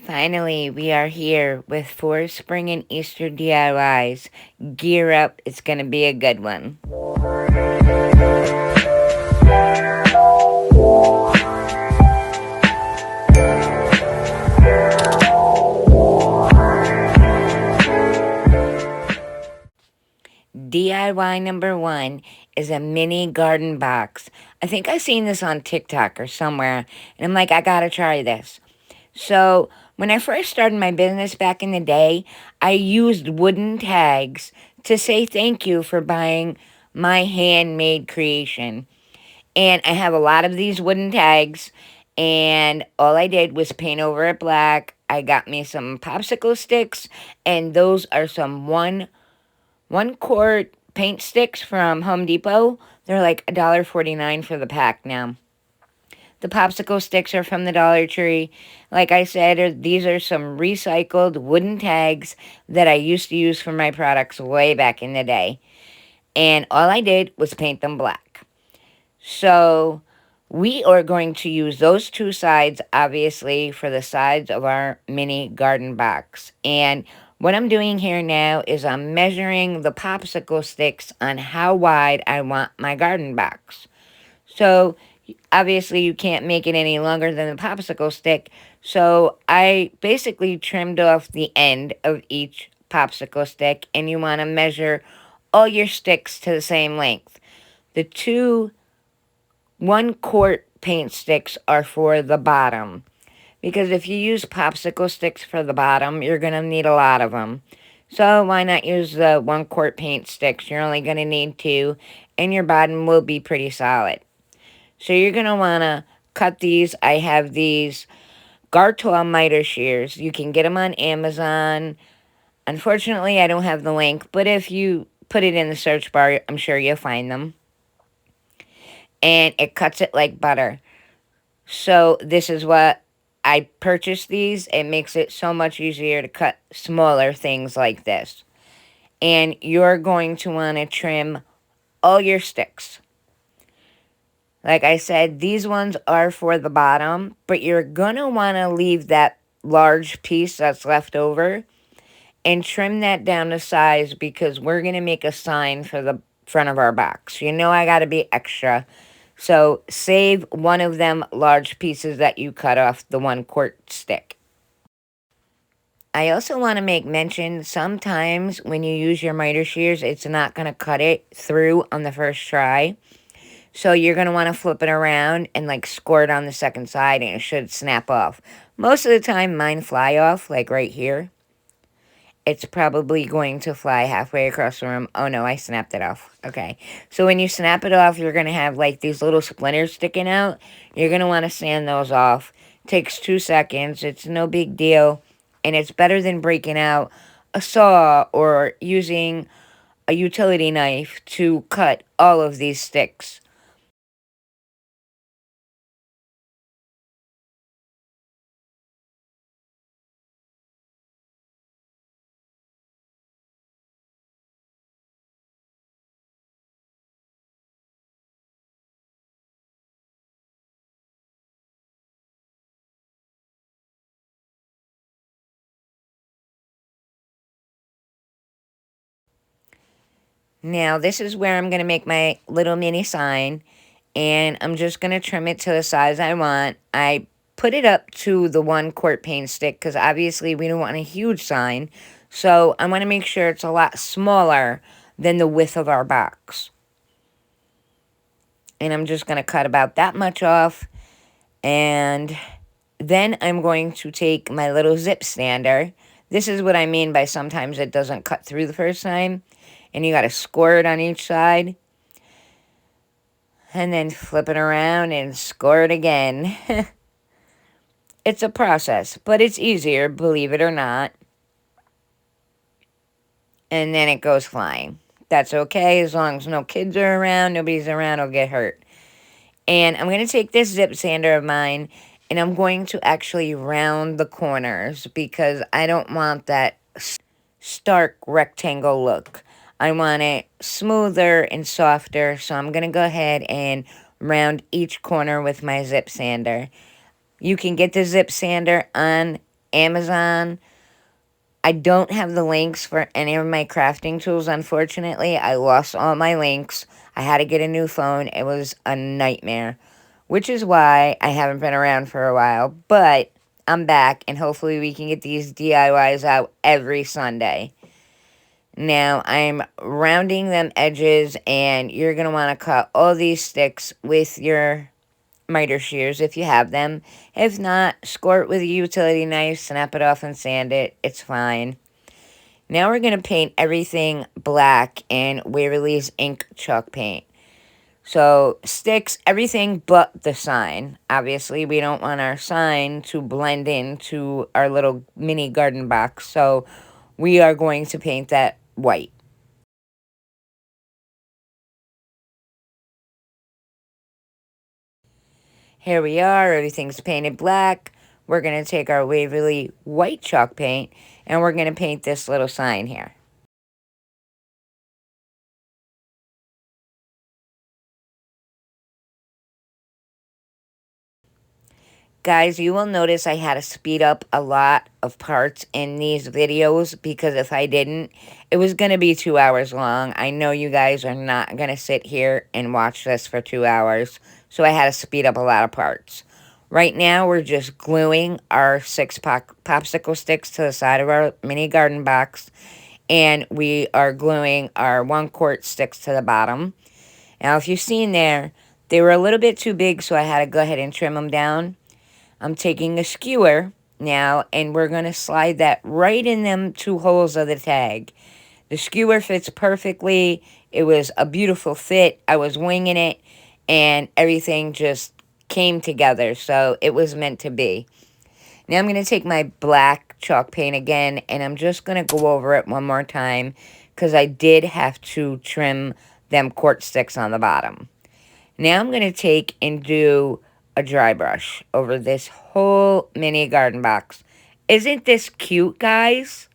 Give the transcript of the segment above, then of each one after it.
Finally, we are here with 4 spring and Easter DIYs. Gear up, it's going to be a good one. DIY number 1 is a mini garden box. I think I seen this on TikTok or somewhere, and I'm like, I gotta try this. So, when I first started my business back in the day, I used wooden tags to say thank you for buying my handmade creation. And I have a lot of these wooden tags, and all I did was paint over it black. I got me some popsicle sticks, and those are some one quart paint sticks from Home Depot. They're like $1.49 for the pack now. The popsicle sticks are from the Dollar Tree. Like I said, these are some recycled wooden tags that I used to use for my products way back in the day. And all I did was paint them black. So we are going to use those two sides, obviously, for the sides of our mini garden box. And what I'm doing here now is I'm measuring the popsicle sticks on how wide I want my garden box. So obviously you can't make it any longer than the popsicle stick. So I basically trimmed off the end of each popsicle stick, and you want to measure all your sticks to the same length. The two 1 quart paint sticks are for the bottom, because if you use popsicle sticks for the bottom, you're going to need a lot of them. So why not use the 1 quart paint sticks? You're only going to need 2, and your bottom will be pretty solid. So you're going to want to cut these. I have these Gartois miter shears. You can get them on Amazon. Unfortunately, I don't have the link, but if you put it in the search bar, I'm sure you'll find them. And it cuts it like butter. So this is what I purchased these. It makes it so much easier to cut smaller things like this. And you're going to want to trim all your sticks. Like I said, these ones are for the bottom, but you're going to want to leave that large piece that's left over and trim that down to size, because we're going to make a sign for the front of our box. You know I got to be extra. So save one of them large pieces that you cut off the 1 quart stick. I also want to make mention, sometimes when you use your miter shears, it's not going to cut it through on the first try. So you're going to want to flip it around and like score it on the second side, and it should snap off. Most of the time mine fly off, like right here. It's probably going to fly halfway across the room. Oh no, I snapped it off. Okay. So when you snap it off, you're going to have like these little splinters sticking out. You're going to want to sand those off. Takes 2 seconds. It's no big deal. And it's better than breaking out a saw or using a utility knife to cut all of these sticks. Now, this is where I'm going to make my little mini sign, and I'm just going to trim it to the size I want. I put it up to the 1 quart paint stick because obviously we don't want a huge sign. So I want to make sure it's a lot smaller than the width of our box. And I'm just going to cut about that much off. And then I'm going to take my little zip sander. This is what I mean by sometimes it doesn't cut through the first time. And you got to score it on each side. And then flip it around and score it again. It's a process, but it's easier, believe it or not. And then it goes flying. That's okay, as long as no kids are around, nobody's around, will get hurt. And I'm going to take this zip sander of mine, and I'm going to actually round the corners, because I don't want that stark rectangle look. I want it smoother and softer, so I'm going to go ahead and round each corner with my zip sander. You can get the zip sander on Amazon. I don't have the links for any of my crafting tools, unfortunately. I lost all my links. I had to get a new phone. It was a nightmare, which is why I haven't been around for a while. But I'm back, and hopefully we can get these DIYs out every Sunday. Now, I'm rounding them edges, and you're going to want to cut all these sticks with your miter shears if you have them. If not, score it with a utility knife, snap it off and sand it. It's fine. Now we're going to paint everything black in Waverly's ink chalk paint. So sticks, everything but the sign. Obviously, we don't want our sign to blend into our little mini garden box. So we are going to paint that white. Here we are, everything's painted black. We're going to take our Waverly White chalk paint and we're going to paint this little sign here. Guys, you will notice I had to speed up a lot of parts in these videos because if I didn't, it was going to be 2 hours long. I know you guys are not going to sit here and watch this for 2 hours, so I had to speed up a lot of parts. Right now, we're just gluing our 6 popsicle sticks to the side of our mini garden box, and we are gluing our 1-quart sticks to the bottom. Now, if you've seen there, they were a little bit too big, so I had to go ahead and trim them down. I'm taking a skewer now, and we're going to slide that right in them 2 holes of the tag. The skewer fits perfectly. It was a beautiful fit. I was winging it, and everything just came together, so it was meant to be. Now I'm going to take my black chalk paint again, and I'm just going to go over it one more time, because I did have to trim them quart sticks on the bottom. Now I'm going to take and do a dry brush over this whole mini garden box. Isn't this cute, guys?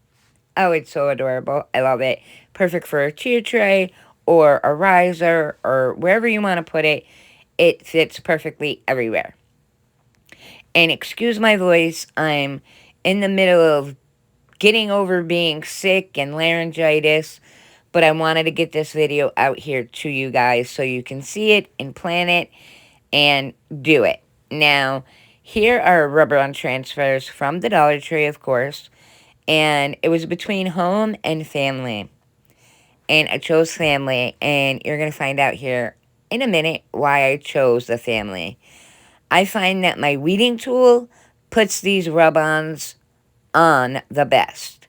Oh, it's so adorable. I love it. Perfect for a cheer tray or a riser or wherever you want to put it. It fits perfectly everywhere. And excuse my voice, I'm in the middle of getting over being sick and laryngitis, but I wanted to get this video out here to you guys so you can see it and plan it and do it. Now, here are rub-on transfers from the Dollar Tree, of course, and it was between home and family. And I chose family, and you're going to find out here in a minute why I chose the family. I find that my weeding tool puts these rub-ons on the best.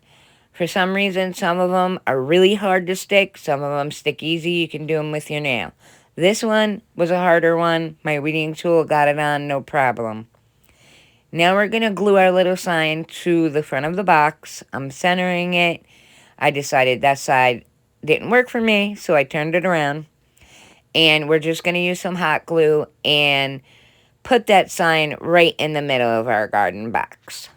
For some reason, some of them are really hard to stick. Some of them stick easy. You can do them with your nail. This one was a harder one. My weeding tool got it on, no problem. Now we're going to glue our little sign to the front of the box. I'm centering it. I decided that side didn't work for me, so I turned it around. And we're just going to use some hot glue and put that sign right in the middle of our garden box.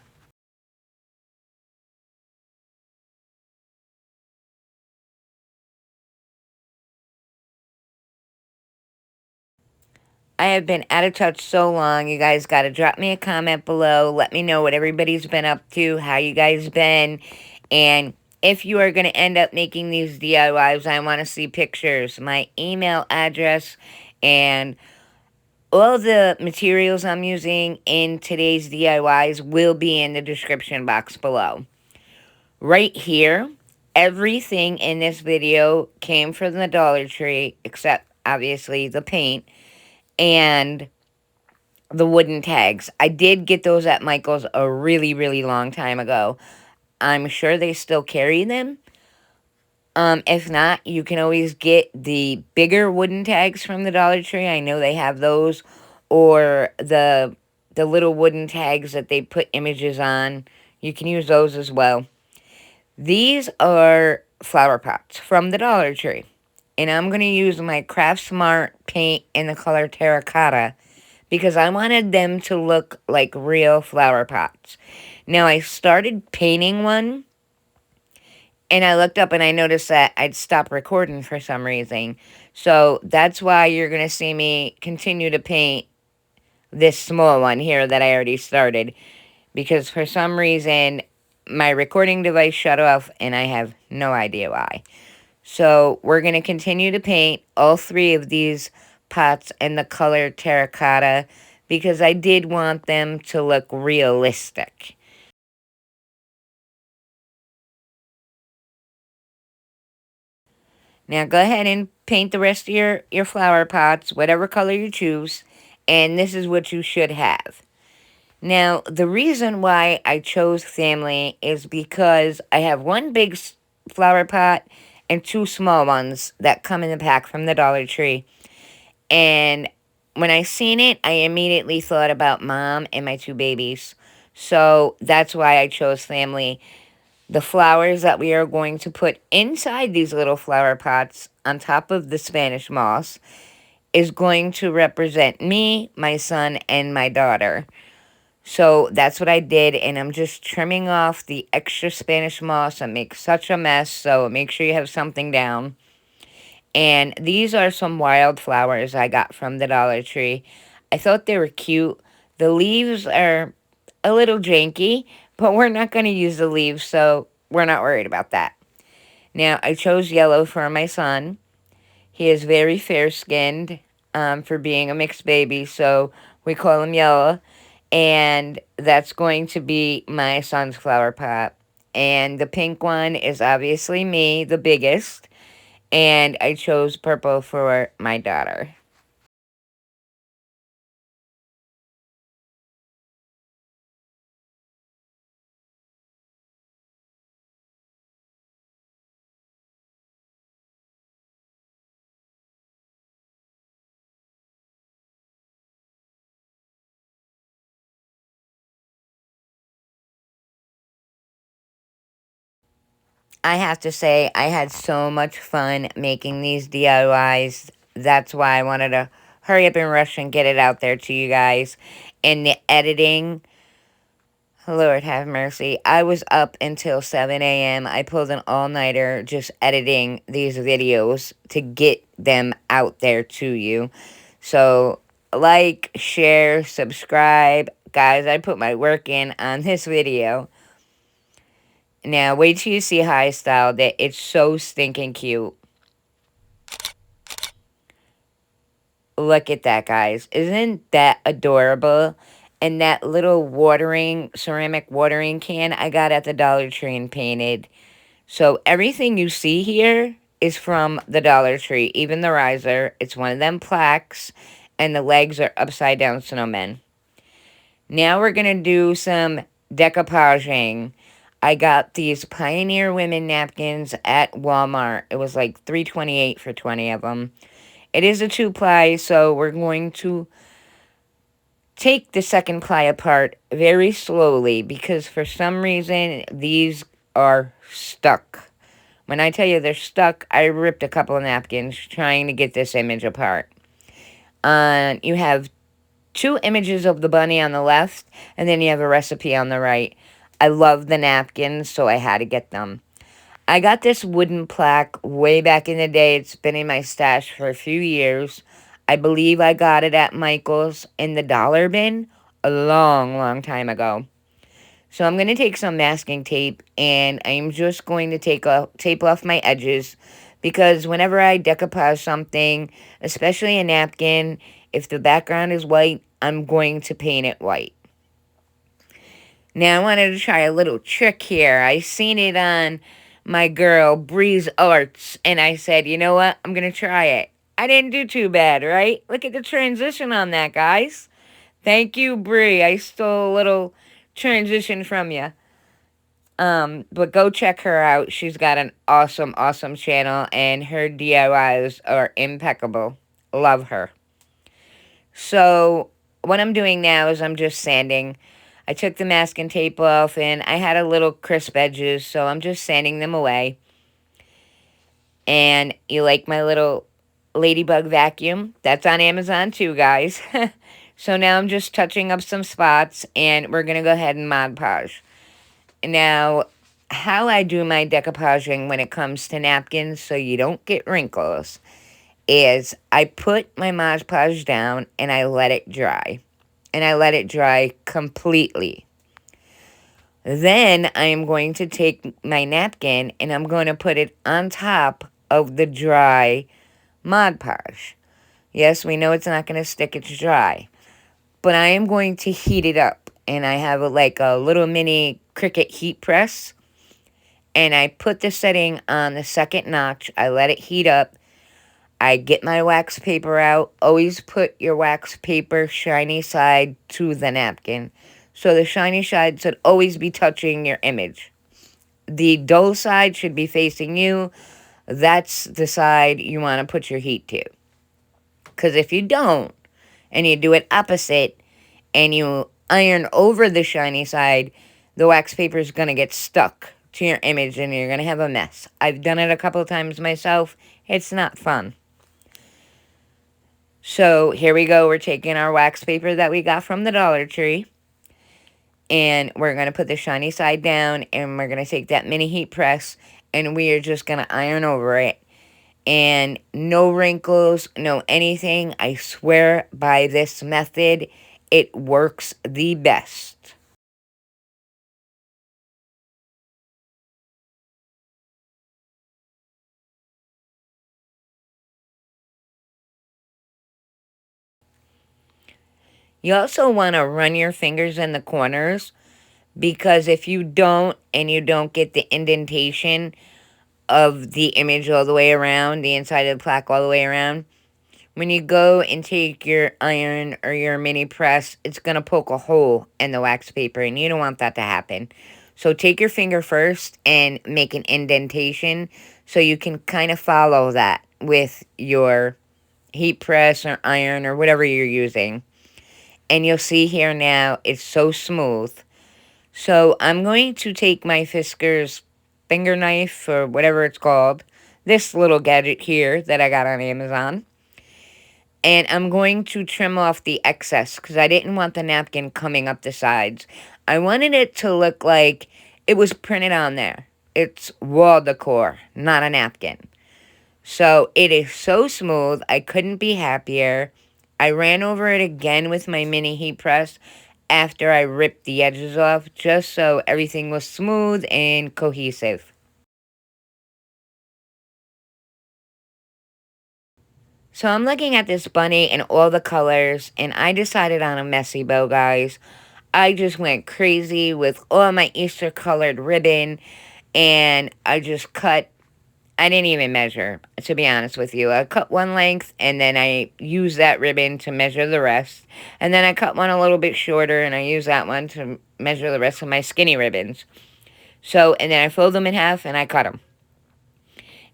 I have been out of touch so long. You guys got to drop me a comment below. Let me know what everybody's been up to, how you guys been. And if you are going to end up making these DIYs, I want to see pictures, my email address, and all the materials I'm using in today's DIYs will be in the description box below. Right here, everything in this video came from the Dollar Tree, except, obviously, the paint and the wooden tags. I did get those at Michael's a really, really long time ago. I'm sure they still carry them. If not, you can always get the bigger wooden tags from the Dollar Tree. I know they have those. Or the little wooden tags that they put images on. You can use those as well. These are flower pots from the Dollar Tree. And I'm going to use my Craftsmart paint in the color Terracotta because I wanted them to look like real flower pots. Now, I started painting one, and I looked up and I noticed that I'd stopped recording for some reason. So that's why you're going to see me continue to paint this small one here that I already started. because for some reason my recording device shut off and I have no idea why. So we're going to continue to paint all three of these pots in the color terracotta because I did want them to look realistic. Now go ahead and paint the rest of your flower pots, whatever color you choose, and this is what you should have. Now, the reason why I chose family is because I have one big flower pot and two small ones that come in the pack from the Dollar Tree. And when I seen it, I immediately thought about mom and my two babies. So that's why I chose family. The flowers that we are going to put inside these little flower pots on top of the Spanish moss is going to represent me, my son, and my daughter. So that's what I did, and I'm just trimming off the extra Spanish moss that makes such a mess, so make sure you have something down. And these are some wildflowers I got from the Dollar Tree. I thought they were cute. The leaves are a little janky, but we're not going to use the leaves, so we're not worried about that. Now, I chose yellow for my son. He is very fair-skinned for being a mixed baby, so we call him Yellow. And that's going to be my son's flower pot. And the pink one is obviously me, the biggest. And I chose purple for my daughter. I have to say, I had so much fun making these DIYs. That's why I wanted to hurry up and rush and get it out there to you guys. And the editing, Lord have mercy. I was up until 7 a.m. I pulled an all-nighter just editing these videos to get them out there to you. So, like, share, subscribe. Guys, I put my work in on this video. Now, wait till you see how I styled it. It's so stinking cute. Look at that, guys. Isn't that adorable? And that little ceramic watering can I got at the Dollar Tree and painted. So everything you see here is from the Dollar Tree. Even the riser. It's one of them plaques. And the legs are upside down snowmen. Now we're going to do some decoupaging. I got these Pioneer Women napkins at Walmart. It was like $3.28 for 20 of them. It is a 2-ply, so we're going to take the second ply apart very slowly because for some reason these are stuck. When I tell you they're stuck, I ripped a couple of napkins trying to get this image apart. You have 2 images of the bunny on the left, and then you have a recipe on the right. I love the napkins, so I had to get them. I got this wooden plaque way back in the day. It's been in my stash for a few years. I believe I got it at Michael's in the dollar bin a long, long time ago. So I'm going to take some masking tape, and I'm just going to tape off my edges because whenever I decoupage something, especially a napkin, if the background is white, I'm going to paint it white. Now I wanted to try a little trick here. I seen it on my girl Bree's Arts, and I said, you know what? I'm going to try it. I didn't do too bad, right? Look at the transition on that, guys. Thank you, Bree. I stole a little transition from you. But go check her out. She's got an awesome, awesome channel, and her DIYs are impeccable. Love her. So, what I'm doing now is I'm just sanding. I took the masking tape off, and I had a little crisp edges, so I'm just sanding them away. And you like my little ladybug vacuum? That's on Amazon too, guys. So now I'm just touching up some spots, and we're going to go ahead and Mod Podge. Now, how I do my decoupaging when it comes to napkins so you don't get wrinkles is I put my Mod Podge down and I let it dry. And I let it dry completely. Then I am going to take my napkin and I'm going to put it on top of the dry Mod Podge. Yes, we know it's not going to stick, it's dry. But I am going to heat it up. And I have like a little mini Cricut heat press. And I put the setting on the second notch. I let it heat up. I get my wax paper out. Always put your wax paper shiny side to the napkin. So the shiny side should always be touching your image. The dull side should be facing you. That's the side you want to put your heat to. Because if you don't, and you do it opposite, and you iron over the shiny side, the wax paper is going to get stuck to your image and you're going to have a mess. I've done it a couple of times myself. It's not fun. So here we go. We're taking our wax paper that we got from the Dollar Tree. And we're going to put the shiny side down. And we're going to take that mini heat press. And we are just going to iron over it. And no wrinkles, no anything. I swear by this method, it works the best. You also want to run your fingers in the corners, because if you don't and you don't get the indentation of the image all the way around, the inside of the plaque all the way around, when you go and take your iron or your mini press, it's going to poke a hole in the wax paper, and you don't want that to happen. So take your finger first and make an indentation so you can kind of follow that with your heat press or iron or whatever you're using. And you'll see here now, it's so smooth. So I'm going to take my Fisker's finger knife, or whatever it's called, this little gadget here that I got on Amazon. And I'm going to trim off the excess because I didn't want the napkin coming up the sides. I wanted it to look like it was printed on there. It's wall decor, not a napkin. So it is so smooth. I couldn't be happier. I ran over it again with my mini heat press after I ripped the edges off, just so everything was smooth and cohesive. So I'm looking at this bunny and all the colors, and I decided on a messy bow, guys. I just went crazy with all my Easter colored ribbon, and I just cut. I didn't even measure, to be honest with you. I cut one length, and then I used that ribbon to measure the rest. And then I cut one a little bit shorter, and I used that one to measure the rest of my skinny ribbons. So, and then I fold them in half, and I cut them.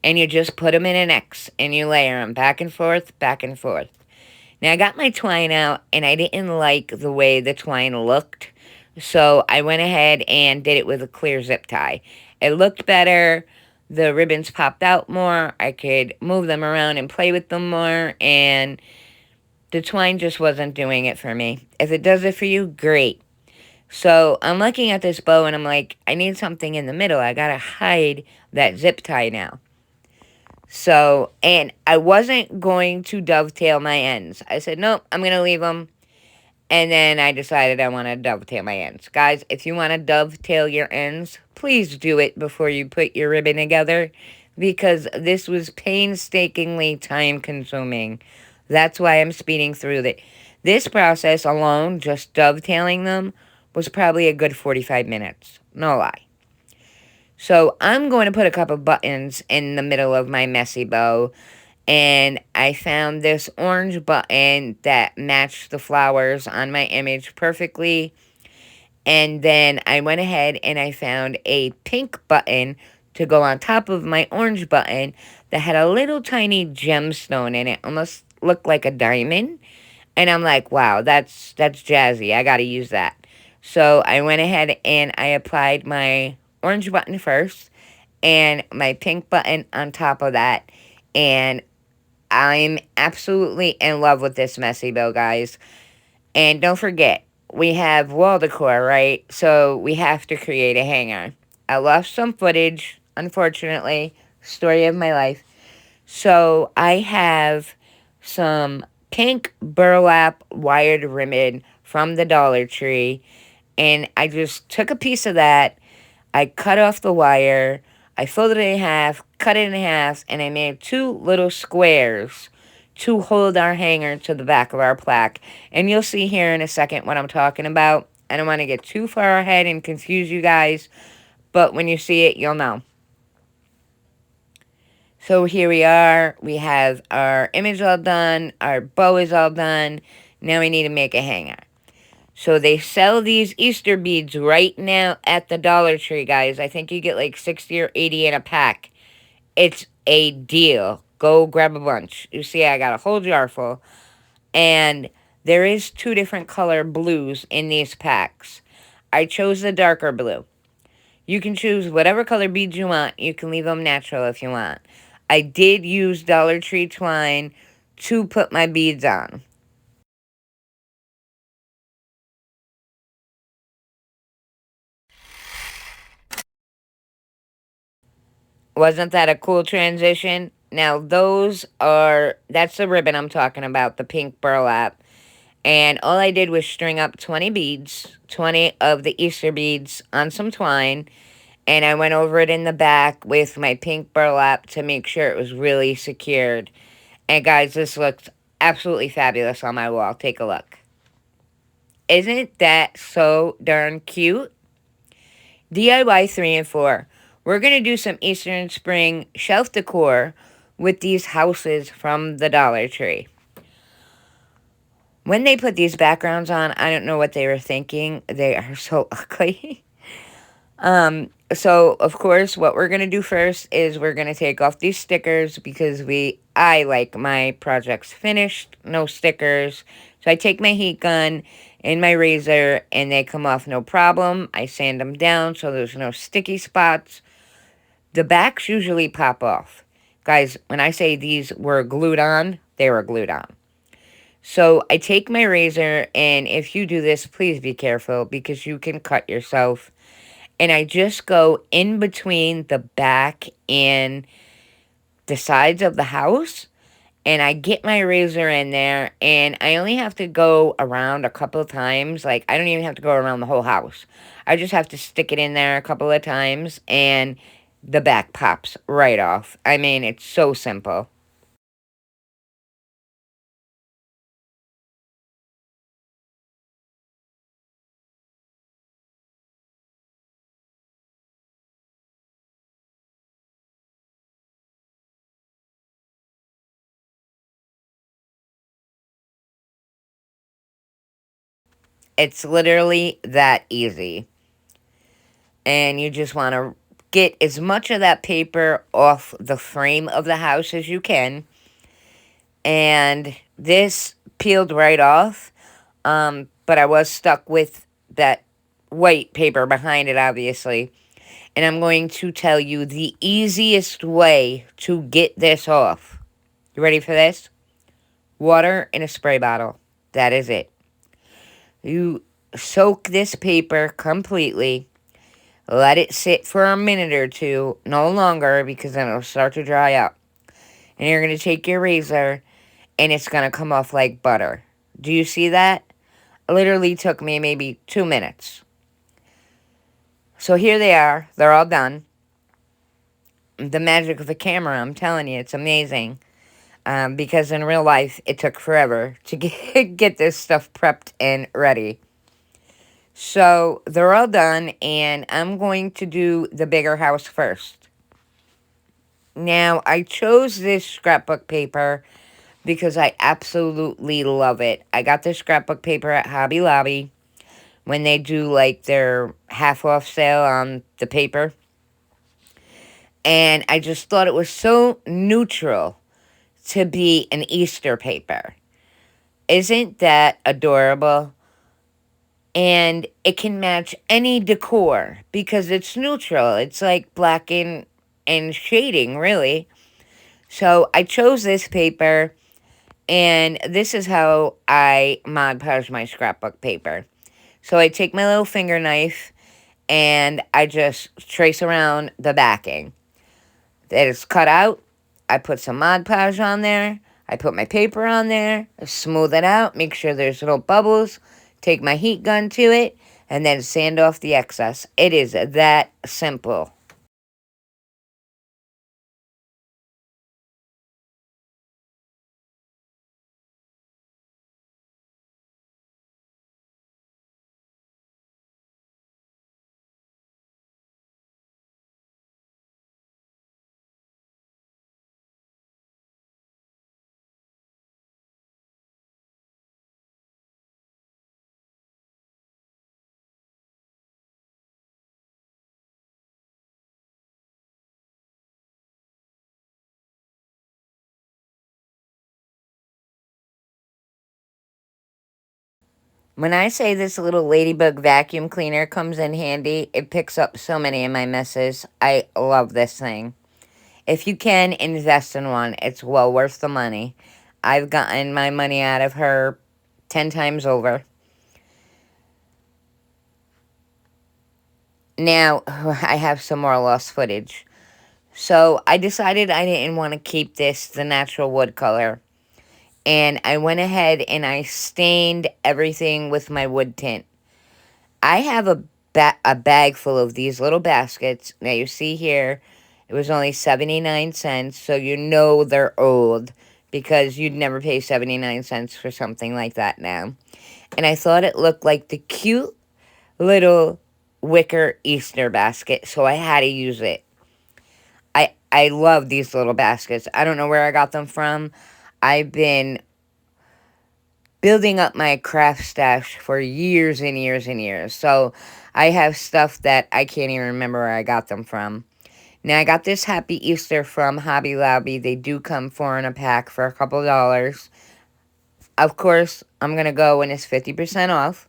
And you just put them in an X, and you layer them back and forth, back and forth. Now, I got my twine out, and I didn't like the way the twine looked. So, I went ahead and did it with a clear zip tie. It looked better. The ribbons popped out more. I could move them around and play with them more. And the twine just wasn't doing it for me. If it does it for you, great. So, I'm looking at this bow, and I'm like, I need something in the middle. I gotta hide that zip tie now. So, and I wasn't going to dovetail my ends. I said, nope, I'm going to leave them. And then I decided I want to dovetail my ends. Guys, if you want to dovetail your ends, please do it before you put your ribbon together, because this was painstakingly time consuming. That's why I'm speeding through it. This process alone, just dovetailing them, was probably a good 45 minutes. No lie. So I'm going to put a couple buttons in the middle of my messy bow. And I found this orange button that matched the flowers on my image perfectly. And then I went ahead and I found a pink button to go on top of my orange button that had a little tiny gemstone in it. Almost looked like a diamond. And I'm like, wow, that's jazzy. I got to use that. So I went ahead and I applied my orange button first and my pink button on top of that. And I'm absolutely in love with this messy bow, guys. And don't forget, we have wall decor, right? So we have to create a hanger. I lost some footage, unfortunately. Story of my life. So I have some pink burlap wired ribbon from the Dollar Tree. And I just took a piece of that. I cut off the wire. I folded it in half, cut it in half, and I made two little squares to hold our hanger to the back of our plaque. And you'll see here in a second what I'm talking about. I don't want to get too far ahead and confuse you guys, but when you see it, you'll know. So here we are. We have our image all done. Our bow is all done. Now we need to make a hanger. So they sell these Easter beads right now at the Dollar Tree, guys. I think you get like 60 or 80 in a pack. It's a deal. Go grab a bunch. You see, I got a whole jar full. And there is two different color blues in these packs. I chose the darker blue. You can choose whatever color beads you want. You can leave them natural if you want. I did use Dollar Tree twine to put my beads on. Wasn't that a cool transition? Now, that's the ribbon I'm talking about, the pink burlap. And all I did was string up 20 beads, 20 of the Easter beads on some twine. And I went over it in the back with my pink burlap to make sure it was really secured. And guys, this looks absolutely fabulous on my wall. Take a look. Isn't that so darn cute? DIY 3 and 4. We're going to do some Easter and spring shelf decor with these houses from the Dollar Tree. When they put these backgrounds on, I don't know what they were thinking. They are so ugly. So, of course, what we're going to do first is we're going to take off these stickers because I like my projects finished, no stickers. So I take my heat gun and my razor and they come off no problem. I sand them down so there's no sticky spots. The backs usually pop off. Guys, when I say these were glued on, they were glued on. So I take my razor, and if you do this, please be careful because you can cut yourself. And I just go in between the back and the sides of the house. And I get my razor in there, and I only have to go around a couple of times. Like, I don't even have to go around the whole house. I just have to stick it in there a couple of times, and the back pops right off. I mean, it's so simple. It's literally that easy. And you just want to get as much of that paper off the frame of the house as you can. And this peeled right off, but I was stuck with that white paper behind it, obviously. And I'm going to tell you the easiest way to get this off. You ready for this? Water in a spray bottle. That is it. You soak this paper completely. Let it sit for a minute or two, no longer, because then it'll start to dry up. And you're going to take your razor, and it's going to come off like butter. Do you see that? It literally took me maybe 2 minutes. So here they are. They're all done. The magic of the camera, I'm telling you, it's amazing. Because in real life, it took forever to get this stuff prepped and ready. So they're all done, and I'm going to do the bigger house first. Now, I chose this scrapbook paper because I absolutely love it. I got this scrapbook paper at Hobby Lobby when they do like their half off sale on the paper. And I just thought it was so neutral to be an Easter paper. Isn't that adorable? And it can match any decor because it's neutral. It's like black and shading, really. So I chose this paper, and this is how I Mod Podge my scrapbook paper. So I take my little finger knife, and I just trace around the backing. That is cut out. I put some Mod Podge on there. I put my paper on there. I smooth it out. Make sure there's no bubbles. Take my heat gun to it. and then sand off the excess. It is that simple. When I say this little ladybug vacuum cleaner comes in handy, it picks up so many of my messes. I love this thing. If you can invest in one, it's well worth the money. I've gotten my money out of her 10 times over. Now, I have some more lost footage. So, I decided I didn't want to keep this the natural wood color. And I went ahead and I stained everything with my wood tint. I have a bag full of these little baskets. Now, you see here, it was only 79 cents, so you know they're old because you'd never pay 79 cents for something like that now. And I thought it looked like the cute little wicker Easter basket, so I had to use it. I love these little baskets. I don't know where I got them from. I've been building up my craft stash for years and years and years. So I have stuff that I can't even remember where I got them from. Now, I got this Happy Easter from Hobby Lobby. They do come 4 in a pack for a couple dollars. Of course, I'm going to go when it's 50% off.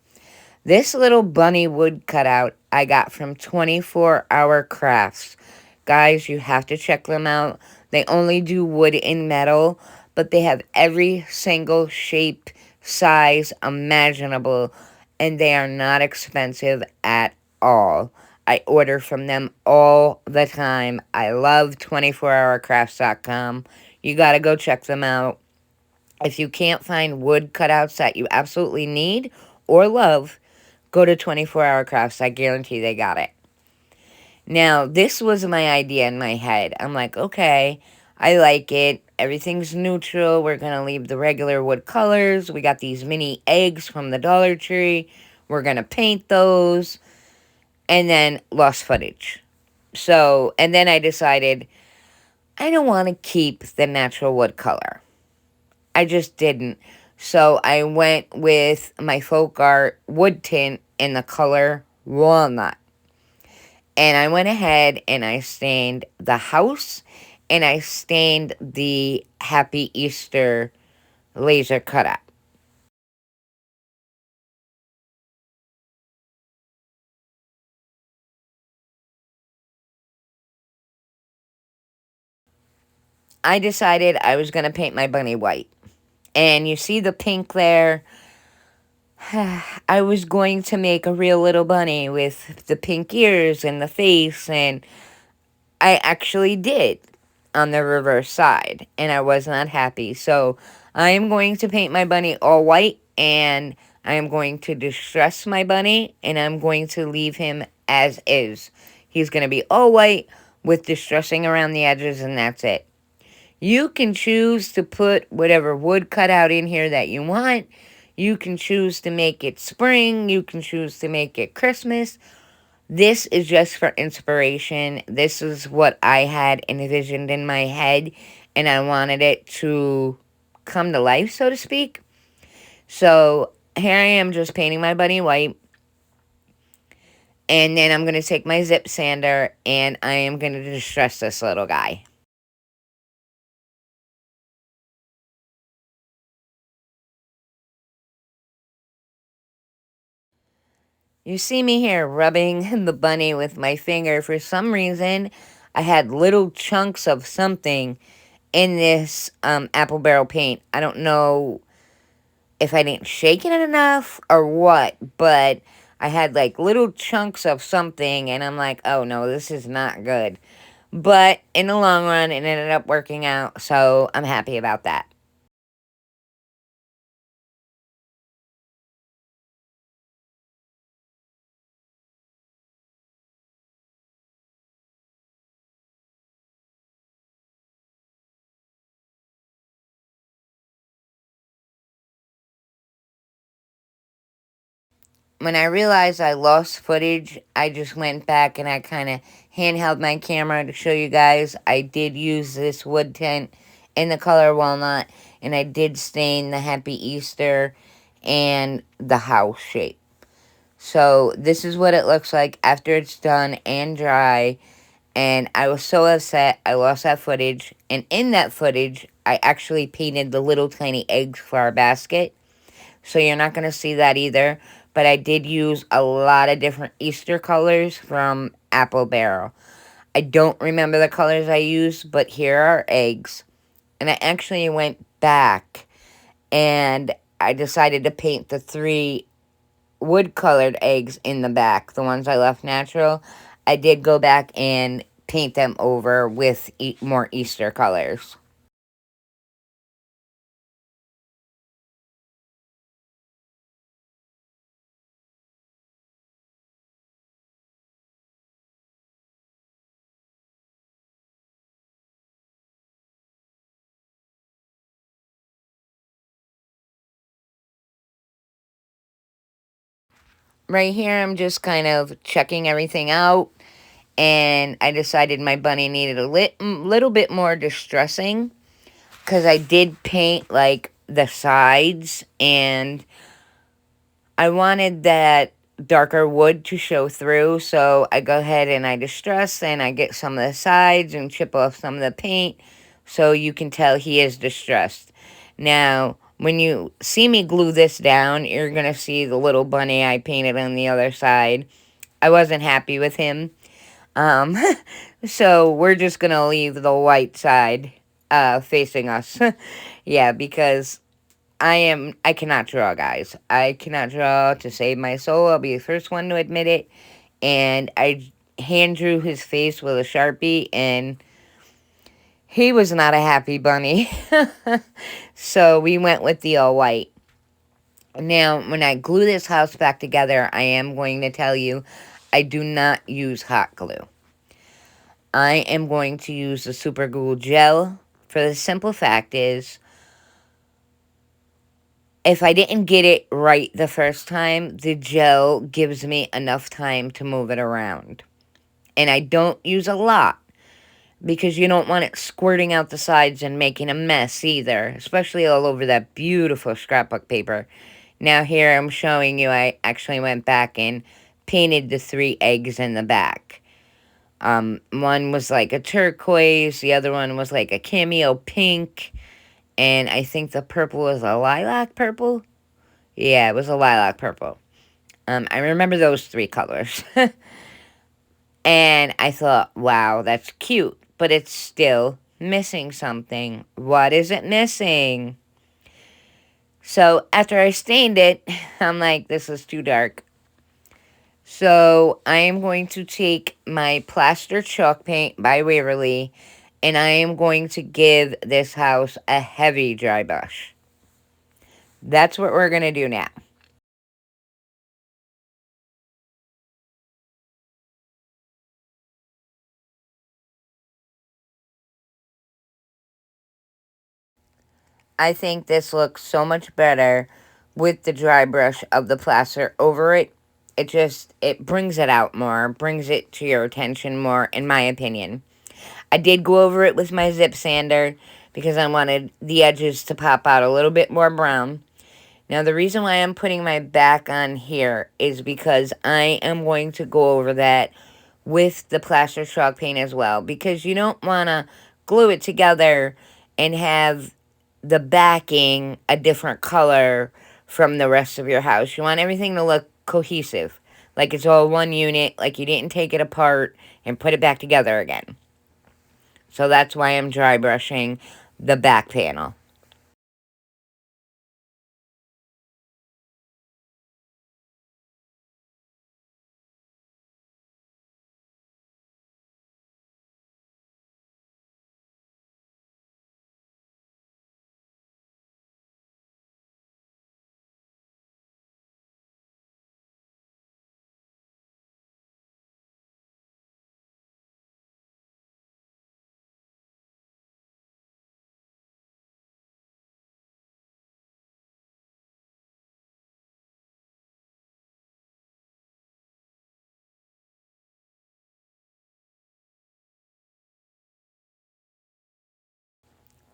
This little bunny wood cutout I got from 24-Hour Crafts. Guys, you have to check them out. They only do wood and metal, but they have every single shape, size imaginable, and they are not expensive at all. I order from them all the time. I love 24hourcrafts.com. You got to go check them out. If you can't find wood cutouts that you absolutely need or love, go to 24-Hour Crafts. I guarantee they got it. Now, this was my idea in my head. I'm like, okay, I like it. Everything's neutral. We're going to leave the regular wood colors. We got these mini eggs from the Dollar Tree. We're going to paint those. And then lost footage. So, and then I decided I don't want to keep the natural wood color. I just didn't. So I went with my folk art wood tint in the color walnut. And I went ahead and I stained the house and I stained the Happy Easter laser cutout. I decided I was going to paint my bunny white. And you see the pink there? I was going to make a real little bunny with the pink ears and the face, and I actually did on the reverse side, and I was not happy. So I am going to paint my bunny all white, and I am going to distress my bunny, and I'm going to leave him as is. He's going to be all white with distressing around the edges, and that's it. You can choose to put whatever wood cutout in here that you want. You can choose to make it spring. You can choose to make it Christmas. This is just for inspiration. This is what I had envisioned in my head, and I wanted it to come to life, so to speak. So here I am just painting my bunny white, and then I'm going to take my zip sander, and I am going to distress this little guy. You see me here rubbing the bunny with my finger. For some reason, I had little chunks of something in this apple barrel paint. I don't know if I didn't shake it enough or what, but I had like little chunks of something, and I'm like, oh no, this is not good. But in the long run, it ended up working out, so I'm happy about that. when I realized I lost footage, I just went back and I kind of handheld my camera to show you guys. I did use this wood tint in the color walnut, and I did stain the Happy Easter and the house shape. So this is what it looks like after it's done and dry. And I was so upset I lost that footage. And in that footage, I actually painted the little tiny eggs for our basket. So you're not going to see that either. But I did use a lot of different Easter colors from Apple Barrel. I don't remember the colors I used, but here are eggs. And I actually went back and I decided to paint the 3 wood-colored eggs in the back, the ones I left natural. I did go back and paint them over with more Easter colors. Right here, I'm just kind of checking everything out, and I decided my bunny needed a little bit more distressing, because I did paint, like, the sides, and I wanted that darker wood to show through, so I go ahead and I distress, and I get some of the sides and chip off some of the paint, so you can tell he is distressed. Now, when you see me glue this down, you're going to see the little bunny I painted on the other side. I wasn't happy with him. Um, so we're just going to leave the white side facing us. Yeah, because I cannot draw, guys. I cannot draw to save my soul. I'll be the first one to admit it. And I hand drew his face with a Sharpie, and he was not a happy bunny. So we went with the all white. Now, when I glue this house back together, I am going to tell you, I do not use hot glue. I am going to use the super glue gel. For the simple fact is, if I didn't get it right the first time, the gel gives me enough time to move it around. And I don't use a lot, because you don't want it squirting out the sides and making a mess either, especially all over that beautiful scrapbook paper. Now here I'm showing you I actually went back and painted the 3 eggs in the back. One was like a turquoise, the other one was like a cameo pink, and I think the purple was a lilac purple. Yeah, it was a lilac purple. I remember those 3 colors. And I thought, wow, that's cute, but it's still missing something. What is it missing? So after I stained it, I'm like, this is too dark. So I am going to take my plaster chalk paint by Waverly, and I am going to give this house a heavy dry brush. That's what we're going to do now. I think this looks so much better with the dry brush of the plaster over it. It brings it out more, brings it to your attention more, in my opinion. I did go over it with my zip sander because I wanted the edges to pop out a little bit more brown. Now, the reason why I'm putting my back on here is because I am going to go over that with the plaster chalk paint as well, because you don't want to glue it together and have the backing a different color from the rest of your house. You want everything to look cohesive, like it's all one unit, like you didn't take it apart and put it back together again. So that's why I'm dry brushing the back panel.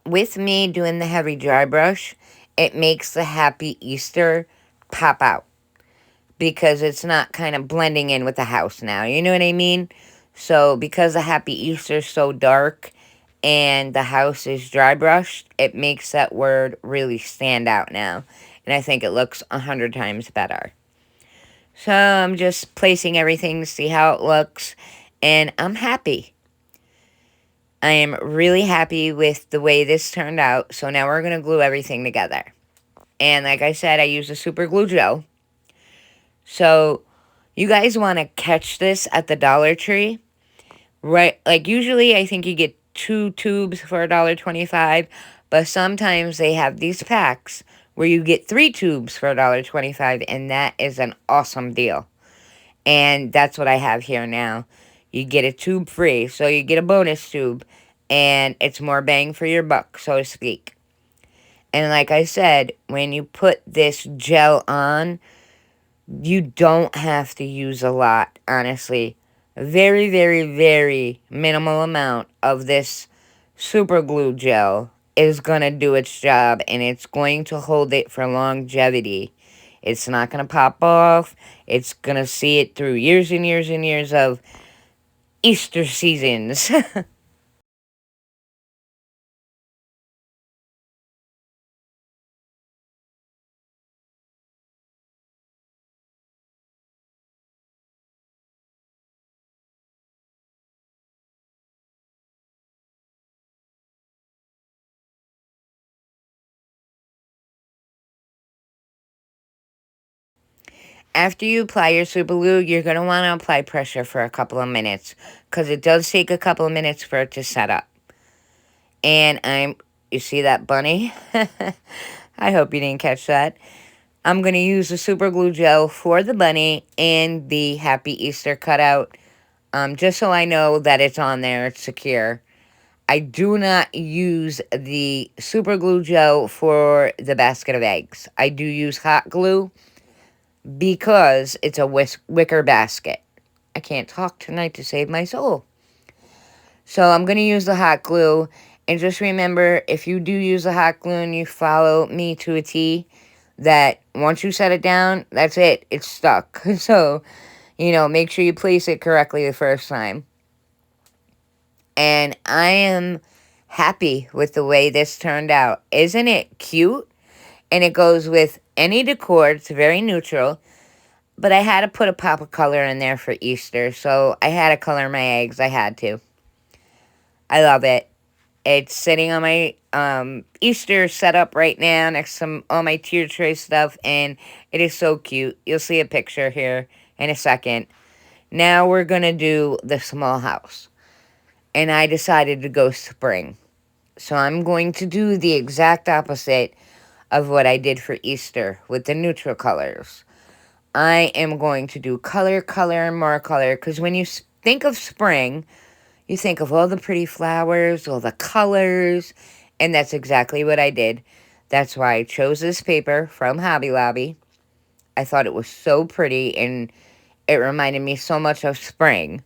with me doing the heavy dry brush, it makes the Happy Easter pop out because it's not kind of blending in with the house now. You know what I mean? So because the Happy Easter is so dark and the house is dry brushed, it makes that word really stand out now. And I think it looks 100 times better. So I'm just placing everything to see how it looks, and I'm happy. I am really happy with the way this turned out. So now we're going to glue everything together. And like I said, I use a super glue gel. So you guys want to catch this at the Dollar Tree, right? Like usually I think you get 2 tubes for $1.25, but sometimes they have these packs where you get 3 tubes for $1.25, and that is an awesome deal. And that's what I have here now. You get a tube free, so you get a bonus tube, and it's more bang for your buck, so to speak. And like I said, when you put this gel on, you don't have to use a lot, honestly. A very, very, very minimal amount of this super glue gel is going to do its job, and it's going to hold it for longevity. It's not going to pop off. It's going to see it through years and years and years of Easter seasons. After you apply your super glue, you're going to want to apply pressure for a couple of minutes, because it does take a couple of minutes for it to set up. And you see that bunny? I hope you didn't catch that. I'm going to use the super glue gel for the bunny and the Happy Easter cutout, just so I know that it's on there, it's secure. I do not use the super glue gel for the basket of eggs. I do use hot glue because it's a wicker basket. I can't talk tonight to save my soul. So I'm going to use the hot glue. And just remember, if you do use the hot glue and you follow me to a T, that once you set it down, that's it. It's stuck. So, make sure you place it correctly the first time. And I am happy with the way this turned out. Isn't it cute? And it goes with any decor. It's very neutral. But I had to put a pop of color in there for Easter. So I had to color my eggs. I had to. I love it. It's sitting on my Easter setup right now next to all my tier tray stuff. And it is so cute. You'll see a picture here in a second. Now we're going to do the small house. And I decided to go spring. So I'm going to do the exact opposite of what I did for Easter with the neutral colors. I am going to do color, and more color. Because when you think of spring, you think of all the pretty flowers, all the colors. And that's exactly what I did. That's why I chose this paper from Hobby Lobby. I thought it was so pretty, and it reminded me so much of spring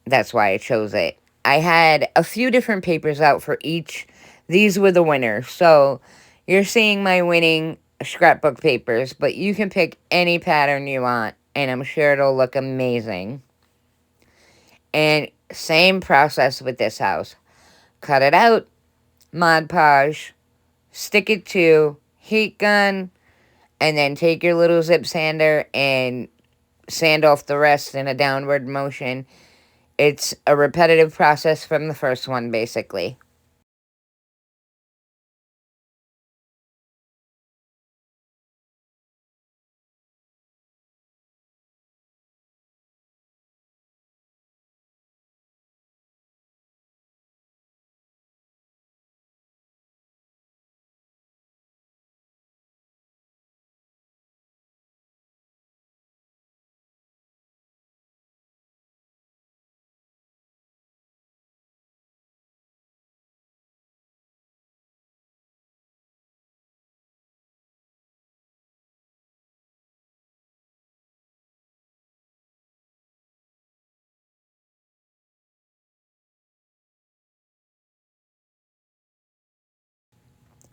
that's why I chose it. I had a few different papers out for each. These were the winners. So you're seeing my winning scrapbook papers, but you can pick any pattern you want, and I'm sure it'll look amazing. And same process with this house. Cut it out, Mod Podge, stick it to, heat gun, and then take your little zip sander and sand off the rest in a downward motion. It's a repetitive process from the first one, basically.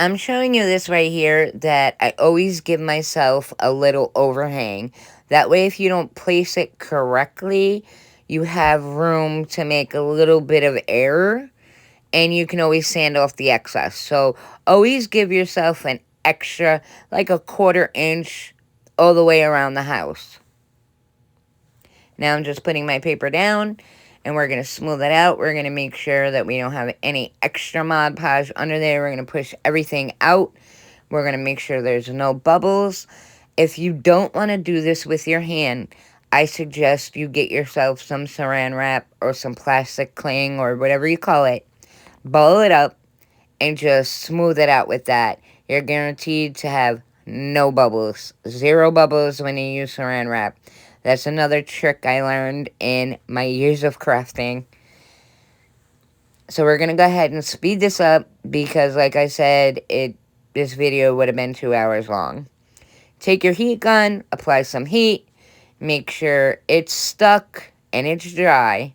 I'm showing you this right here that I always give myself a little overhang. That way if you don't place it correctly, you have room to make a little bit of error, and you can always sand off the excess. So always give yourself an extra, like a 1/4 inch all the way around the house. Now I'm just putting my paper down, and we're going to smooth it out. We're going to make sure that we don't have any extra Mod Podge under there. We're going to push everything out. We're going to make sure there's no bubbles. If you don't want to do this with your hand, I suggest you get yourself some saran wrap or some plastic cling or whatever you call it. Ball it up and just smooth it out with that. You're guaranteed to have no bubbles. 0 bubbles when you use saran wrap. That's another trick I learned in my years of crafting. So we're going to go ahead and speed this up because, like I said, this video would have been 2 hours long. Take your heat gun, apply some heat, make sure it's stuck and it's dry.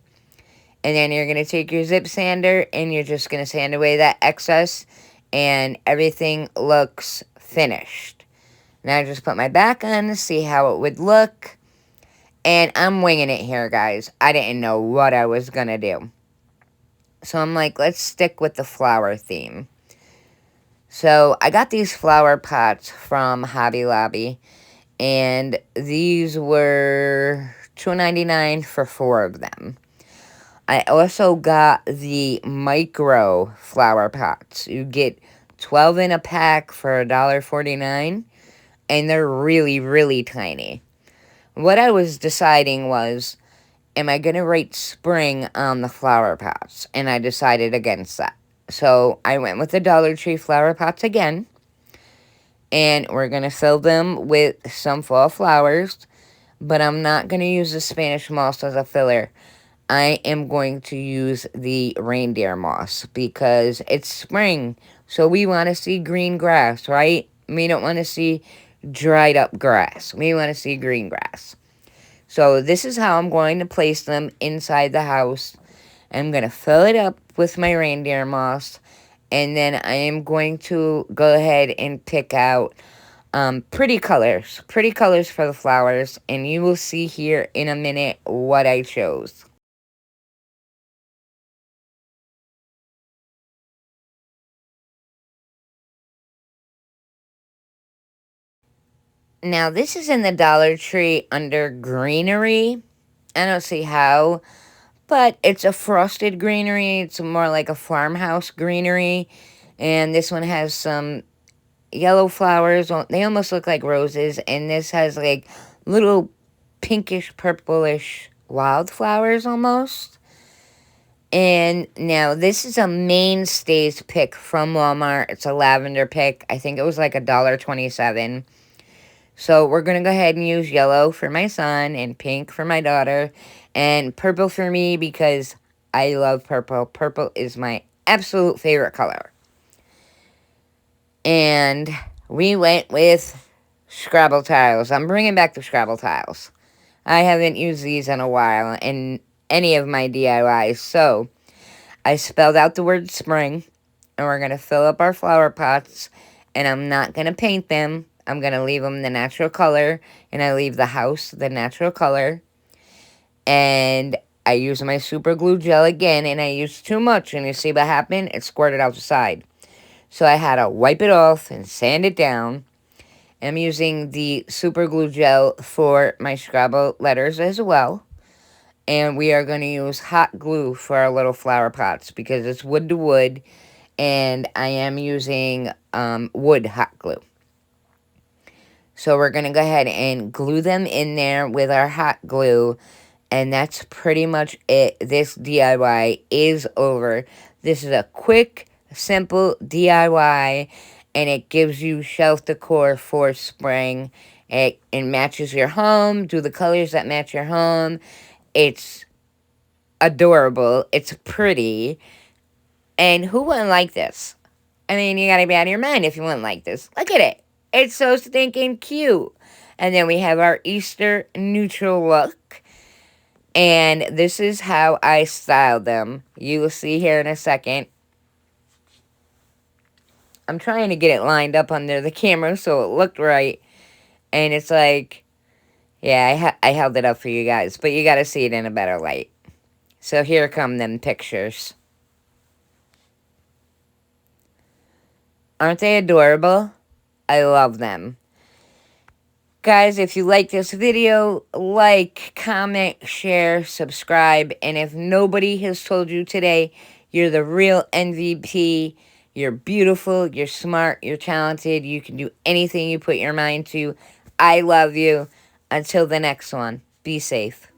And then you're going to take your zip sander and you're just going to sand away that excess, and everything looks finished. Now I just put my back on to see how it would look. And I'm winging it here, guys. I didn't know what I was going to do. So I'm like, let's stick with the flower theme. So I got these flower pots from Hobby Lobby. And these were $2.99 for 4 of them. I also got the micro flower pots. You get 12 in a pack for $1.49. And they're really, really tiny. What I was deciding was, am I going to rate spring on the flower pots? And I decided against that. So I went with the Dollar Tree flower pots again. And we're going to fill them with some fall flowers. But I'm not going to use the Spanish moss as a filler. I am going to use the reindeer moss because it's spring. So we want to see green grass, right? We don't want to see dried up grass. We want to see green grass. So this is how I'm going to place them inside the house. I'm going to fill it up with my reindeer moss. And then I am going to go ahead and pick out pretty colors for the flowers. And you will see here in a minute what I chose. Now, this is in the Dollar Tree under greenery. I don't see how, but it's a frosted greenery. It's more like a farmhouse greenery. And this one has some yellow flowers. They almost look like roses. And this has like little pinkish, purplish wildflowers almost. And now this is a mainstays pick from Walmart. It's a lavender pick. I think it was like $1.27. So we're going to go ahead and use yellow for my son and pink for my daughter and purple for me because I love purple. Purple is my absolute favorite color. And we went with Scrabble tiles. I'm bringing back the Scrabble tiles. I haven't used these in a while in any of my DIYs. So I spelled out the word spring, and we're going to fill up our flower pots, and I'm not going to paint them. I'm going to leave them the natural color, and I leave the house the natural color. And I use my super glue gel again, and I used too much, and you see what happened? It squirted out the side. So I had to wipe it off and sand it down. I'm using the super glue gel for my Scrabble letters as well. And we are going to use hot glue for our little flower pots because it's wood to wood. And I am using wood hot glue. So we're going to go ahead and glue them in there with our hot glue. And that's pretty much it. This DIY is over. This is a quick, simple DIY. And it gives you shelf decor for spring. It matches your home. Do the colors that match your home. It's adorable. It's pretty. And who wouldn't like this? I mean, you gotta be out of your mind if you wouldn't like this. Look at it. It's so stinking cute. And then we have our Easter neutral look. And this is how I styled them. You will see here in a second. I'm trying to get it lined up under the camera so it looked right. And it's like, yeah, I held it up for you guys. But you got to see it in a better light. So here come them pictures. Aren't they adorable? I love them. Guys, if you like this video, like, comment, share, subscribe. And if nobody has told you today, you're the real MVP. You're beautiful, you're smart, you're talented. You can do anything you put your mind to. I love you. Until the next one, be safe.